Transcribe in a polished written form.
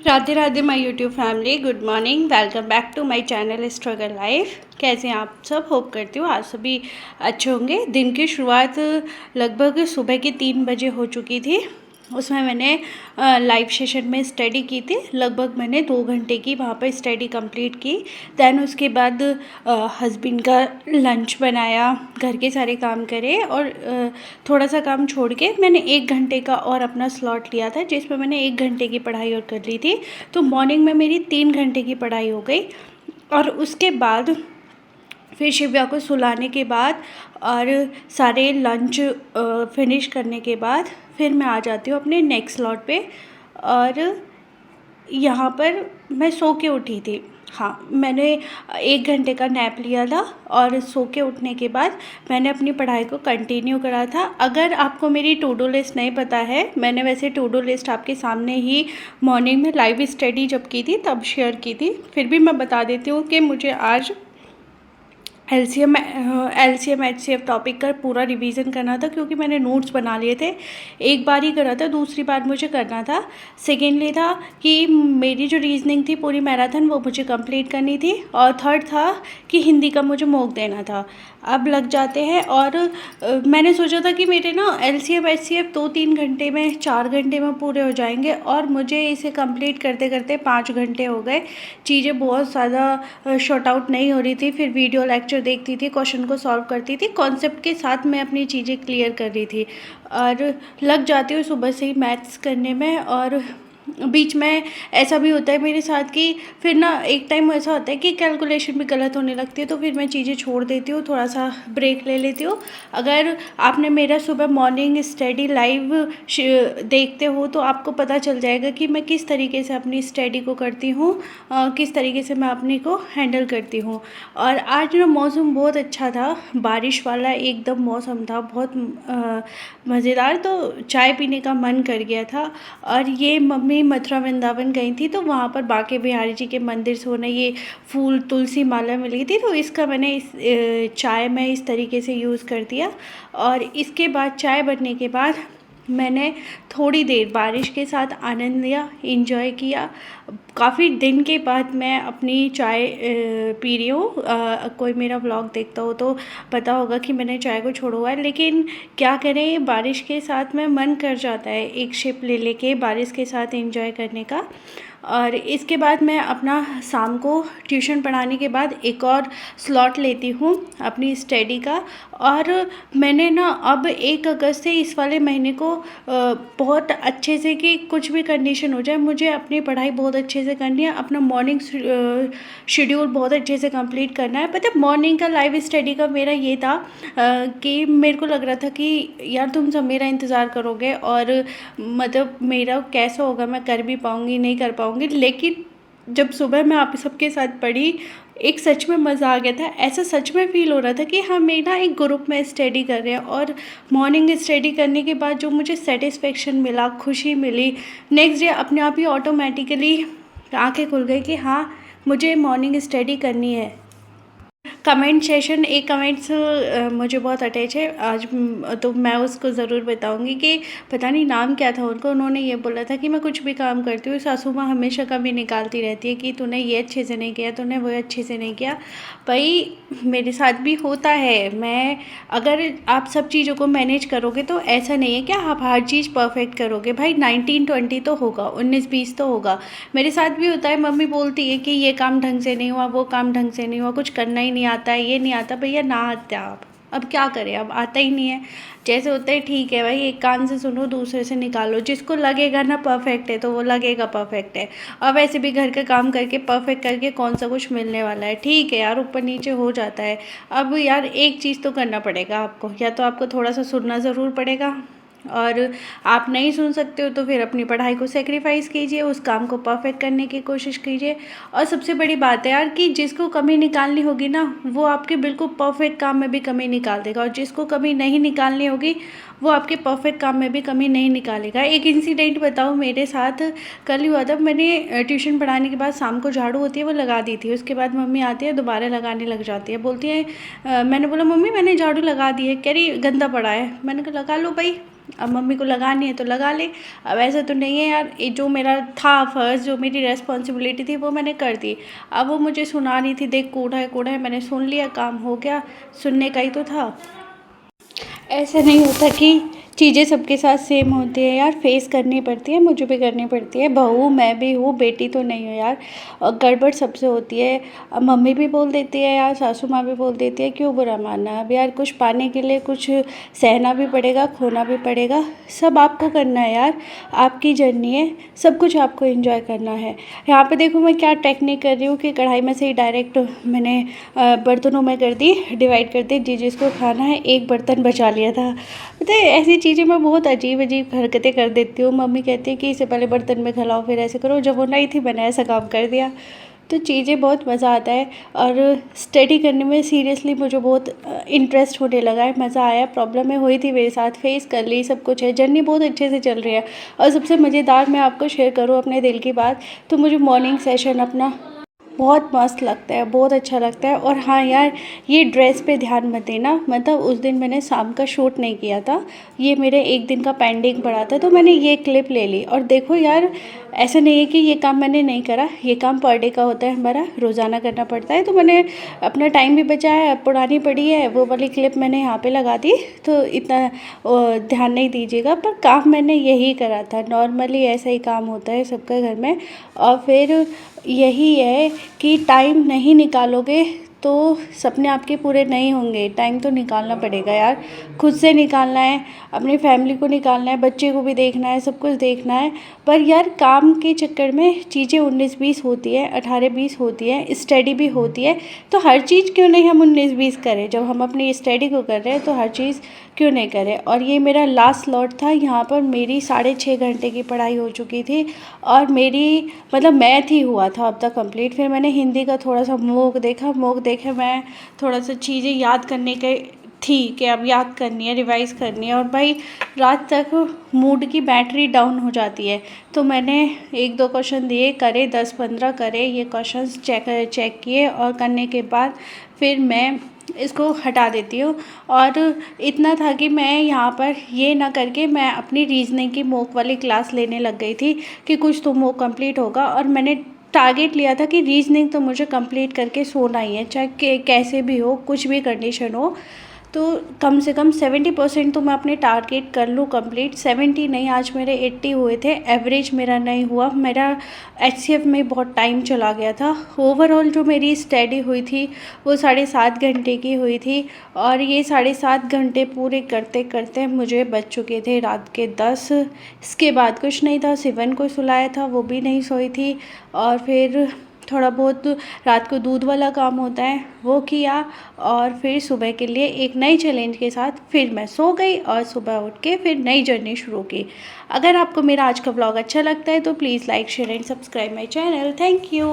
Radhe Radhe my YouTube family, good morning. Welcome back to my channel struggle life. कैसे हैं आप सब? होप करती हूँ आज सभी अच्छे होंगे। दिन की शुरुआत लगभग सुबह के 3 बजे हो चुकी थी। उसमें मैंने लाइव सेशन में स्टडी की थी। लगभग मैंने 2 घंटे की वहाँ पर स्टडी कंप्लीट की। दैन उसके बाद हस्बैंड का लंच बनाया, घर के सारे काम करे और थोड़ा सा काम छोड़ के मैंने 1 घंटे का और अपना स्लॉट लिया था, जिसमें मैंने 1 घंटे की पढ़ाई और कर ली थी। तो मॉर्निंग में मेरी 3 घंटे की पढ़ाई हो गई। और उसके बाद फिर शिव्या को सुलाने के बाद और सारे लंच फिनिश करने के बाद फिर मैं आ जाती हूँ अपने नेक्स्ट स्लॉट पे। और यहाँ पर मैं सो के उठी थी। हाँ, मैंने 1 घंटे का नैप लिया था और सो के उठने के बाद मैंने अपनी पढ़ाई को कंटिन्यू करा था। अगर आपको मेरी टू डू लिस्ट नहीं पता है, मैंने वैसे टू डू लिस्ट आपके सामने ही मॉर्निंग में लाइव स्टडी जब की थी तब शेयर की थी। फिर भी मैं बता देती हूँ कि मुझे आज एलसीएम एचसीएफ टॉपिक का पूरा रिवीजन करना था, क्योंकि मैंने नोट्स बना लिए थे। एक बार ही करा था, दूसरी बार मुझे करना था। सेकेंडली था कि मेरी जो रीजनिंग थी पूरी मैराथन वो मुझे कंप्लीट करनी थी। और थर्ड था कि हिंदी का मुझे मॉक देना था। अब लग जाते हैं। और मैंने सोचा था कि मेरे ना एलसीएम एचसीएफ 2-3 घंटे में 4 घंटे में पूरे हो जाएंगे, और मुझे इसे कंप्लीट करते करते 5 घंटे हो गए। चीज़ें बहुत ज़्यादा शॉर्ट आउट नहीं हो रही थी। फिर वीडियो लेक्चर देखती थी, क्वेश्चन को सॉल्व करती थी, कॉन्सेप्ट के साथ मैं अपनी चीज़ें क्लियर कर रही थी। और लग जाती हूँ सुबह से ही मैथ्स करने में। और बीच में ऐसा भी होता है मेरे साथ कि फिर ना एक टाइम ऐसा होता है कि कैलकुलेशन भी गलत होने लगती है, तो फिर मैं चीज़ें छोड़ देती हूँ, थोड़ा सा ब्रेक ले लेती हूँ। अगर आपने मेरा सुबह मॉर्निंग स्टडी लाइव देखते हो तो आपको पता चल जाएगा कि मैं किस तरीके से अपनी स्टडी को करती हूँ, किस तरीके से मैं अपनी को हैंडल करती हूँ। और आज ना मौसम बहुत अच्छा था, बारिश वाला एकदम मौसम था, बहुत मज़ेदार। तो चाय पीने का मन कर गया था। और ये मम्मी मथुरा वृंदावन गई थी, तो वहाँ पर बांके बिहारी जी के मंदिर से उन्हें ये फूल तुलसी माला मिली थी, तो इसका मैंने इस चाय में इस तरीके से यूज़ कर दिया। और इसके बाद चाय बनने के बाद मैंने थोड़ी देर बारिश के साथ आनंद लिया, एंजॉय किया। काफ़ी दिन के बाद मैं अपनी चाय पी रही हूँ। कोई मेरा व्लॉग देखता हो तो पता होगा कि मैंने चाय को छोड़ा हुआ है, लेकिन क्या करें, बारिश के साथ में मन कर जाता है एक शिप ले लेके बारिश के साथ एंजॉय करने का। और इसके बाद मैं अपना शाम को ट्यूशन पढ़ाने के बाद एक और स्लॉट लेती हूँ अपनी स्टडी का। और मैंने ना अब 1 अगस्त से इस वाले महीने को बहुत अच्छे से, कि कुछ भी कंडीशन हो जाए, मुझे अपनी पढ़ाई बहुत अच्छे से करनी है, अपना मॉर्निंग शेड्यूल बहुत अच्छे से कंप्लीट करना है। पता है, मॉर्निंग का लाइव स्टडी का मेरा ये था कि मेरे को लग रहा था कि यार तुम सब मेरा इंतज़ार करोगे और मतलब मेरा कैसा होगा, मैं कर भी पाऊँगी नहीं कर पाऊँगी। लेकिन जब सुबह मैं आप सबके साथ पढ़ी, एक सच में मज़ा आ गया था। ऐसा सच में फ़ील हो रहा था कि हम एक ना एक ग्रुप में स्टडी कर रहे हैं। और मॉर्निंग स्टडी करने के बाद जो मुझे सेटिस्फेक्शन मिला, खुशी मिली, नेक्स्ट डे अपने आप ही ऑटोमेटिकली आंखें खुल गई कि हाँ मुझे मॉर्निंग स्टडी करनी है। कमेंट सेशन, एक कमेंट्स मुझे बहुत अटैच है आज, तो मैं उसको ज़रूर बताऊंगी कि पता नहीं नाम क्या था उनको। उन्होंने ये बोला था कि मैं कुछ भी काम करती हूँ सासू माँ हमेशा कमी निकालती रहती है कि तूने ये अच्छे से नहीं किया, तूने वो अच्छे से नहीं किया। भाई मेरे साथ भी होता है। मैं अगर आप सब चीज़ों को मैनेज करोगे तो ऐसा नहीं है कि आप हर चीज़ परफेक्ट करोगे। भाई 19-20 तो होगा, 19-20 तो होगा। मेरे साथ भी होता है, मम्मी बोलती है कि ये काम ढंग से नहीं हुआ, वो काम ढंग से नहीं हुआ, कुछ करना ही नहीं आता है, ये नहीं आता। भैया ना आते आप, अब क्या करें, अब आता ही नहीं है। जैसे होता है ठीक है भाई, एक कान से सुनो दूसरे से निकालो। जिसको लगेगा ना परफेक्ट है तो वो लगेगा परफेक्ट है। और वैसे भी घर का काम करके परफेक्ट करके कौन सा कुछ मिलने वाला है। ठीक है यार, ऊपर नीचे हो जाता है। अब यार एक चीज़ तो करना पड़ेगा आपको, या तो आपको थोड़ा सा सुनना ज़रूर पड़ेगा, और आप नहीं सुन सकते हो तो फिर अपनी पढ़ाई को सेक्रीफाइस कीजिए, उस काम को परफेक्ट करने की कोशिश कीजिए। और सबसे बड़ी बात है यार कि जिसको कमी निकालनी होगी ना, वो आपके बिल्कुल परफेक्ट काम में भी कमी निकाल देगा, और जिसको कमी नहीं निकालनी होगी वो आपके परफेक्ट काम में भी कमी नहीं निकालेगा। एक इंसिडेंट बताऊँ, मेरे साथ कल ही हुआ था। मैंने ट्यूशन पढ़ाने के बाद शाम को झाड़ू होती है वो लगा दी थी, उसके बाद मम्मी आती है दोबारा लगाने लग जाती है। बोलती है मैंने बोला मम्मी मैंने झाड़ू लगा दी है, कह रही गंदा पड़ा है। मैंने कहा लगा लो भाई, अब मम्मी को लगानी है तो लगा ले। अब ऐसा तो नहीं है यार, ये जो मेरा था फ़र्ज़, जो मेरी रिस्पॉन्सिबिलिटी थी वो मैंने कर दी। अब वो मुझे सुना रही थी, देख कूड़ा है, मैंने सुन लिया, काम हो गया, सुनने का ही तो था। ऐसा नहीं होता कि चीज़ें सबके साथ सेम होती है यार, फेस करनी पड़ती है, मुझे भी करनी पड़ती है। बहू मैं भी हूँ, बेटी तो नहीं हूँ यार, और गड़बड़ सबसे होती है। अब मम्मी भी बोल देती है यार, सासू माँ भी बोल देती है, क्यों बुरा मानना। अब यार कुछ पाने के लिए कुछ सहना भी पड़ेगा, खोना भी पड़ेगा, सब आपको करना है यार, आपकी जर्नी है, सब कुछ आपको एंजॉय करना है। यहाँ पे देखो मैं क्या टेक्निक कर रही हूँ कि कढ़ाई में से ही डायरेक्ट मैंने बर्तनों में कर दी, डिवाइड कर दी, जिसको खाना है एक बर्तन बचा लिया था। पता है ऐसी चीज़ें मैं बहुत अजीब अजीब हरकतें कर देती हूँ। मम्मी कहती है कि इससे पहले बर्तन में खिलाओ फिर ऐसे करो, जब वो नहीं थी मैंने ऐसा काम कर दिया। तो चीज़ें बहुत मज़ा आता है, और स्टडी करने में सीरियसली मुझे बहुत इंटरेस्ट होने लगा है, मज़ा आया। प्रॉब्लमें हुई थी मेरे साथ, फेस कर ली, सब कुछ है, जर्नी बहुत अच्छे से चल रही है। और सबसे मज़ेदार मैं आपको शेयर करूँ अपने दिल की बात, तो मुझे मॉर्निंग सेशन अपना बहुत मस्त लगता है, बहुत अच्छा लगता है। और हाँ यार, ये ड्रेस पे ध्यान मत देना, मतलब उस दिन मैंने शाम का शूट नहीं किया था, ये मेरे एक दिन का पेंडिंग पड़ा था, तो मैंने ये क्लिप ले ली। और देखो यार, ऐसा नहीं है कि ये काम मैंने नहीं करा, ये काम पर डे का होता है, हमारा रोज़ाना करना पड़ता है, तो मैंने अपना टाइम भी बचाया। पुरानी पड़ी है वो वाली क्लिप मैंने यहाँ पे लगा दी, तो इतना ध्यान नहीं दीजिएगा, पर काम मैंने यही करा था। नॉर्मली ऐसा ही काम होता है सबका घर में। और फिर यही है कि टाइम नहीं निकालोगे तो सपने आपके पूरे नहीं होंगे। टाइम तो निकालना पड़ेगा यार, खुद से निकालना है, अपनी फैमिली को निकालना है, बच्चे को भी देखना है, सब कुछ देखना है। पर यार काम के चक्कर में चीज़ें 19-20 होती है, 18-20 होती है, स्टडी भी होती है, तो हर चीज़ क्यों नहीं हम 19-20 करें। जब हम अपनी स्टडी को कर रहे हैं तो हर चीज़ क्यों नहीं करें। और ये मेरा लास्ट स्लॉट था, यहाँ पर मेरी 6.5 घंटे की पढ़ाई हो चुकी थी, और मेरी मतलब मैथ ही हुआ था अब तक कंप्लीट। फिर मैंने हिंदी का थोड़ा सा मोक देखा, मैं थोड़ा सा चीज़ें याद करने के थी कि अब याद करनी है, रिवाइज़ करनी है। और भाई रात तक मूड की बैटरी डाउन हो जाती है, तो मैंने 1-2 क्वेश्चन दिए, करे 10-15 करे, ये क्वेश्चंस चेक किए, और करने के बाद फिर मैं इसको हटा देती हूँ। और इतना था कि मैं यहाँ पर ये ना करके मैं अपनी रीजनिंग की मॉक वाली क्लास लेने लग गई थी कि कुछ तो मॉक कंप्लीट होगा। और मैंने टारगेट लिया था कि रीजनिंग तो मुझे कंप्लीट करके सोना ही है, चाहे कैसे भी हो, कुछ भी कंडीशन हो, तो कम से कम 70% तो मैं अपने टारगेट कर लूँ कंप्लीट। 70 नहीं, आज मेरे 80 हुए थे, एवरेज मेरा नहीं हुआ। मेरा HCF में बहुत टाइम चला गया था। ओवरऑल जो मेरी स्टडी हुई थी वो 7.5 घंटे की हुई थी, और ये 7.5 घंटे पूरे करते करते मुझे बज चुके थे रात के 10। इसके बाद कुछ नहीं था, सिवन को सुलाया था, वो भी नहीं सोई थी, और फिर थोड़ा बहुत रात को दूध वाला काम होता है वो किया, और फिर सुबह के लिए एक नई चैलेंज के साथ फिर मैं सो गई, और सुबह उठ के फिर नई जर्नी शुरू की। अगर आपको मेरा आज का व्लॉग अच्छा लगता है तो please like share and subscribe my channel. Thank you.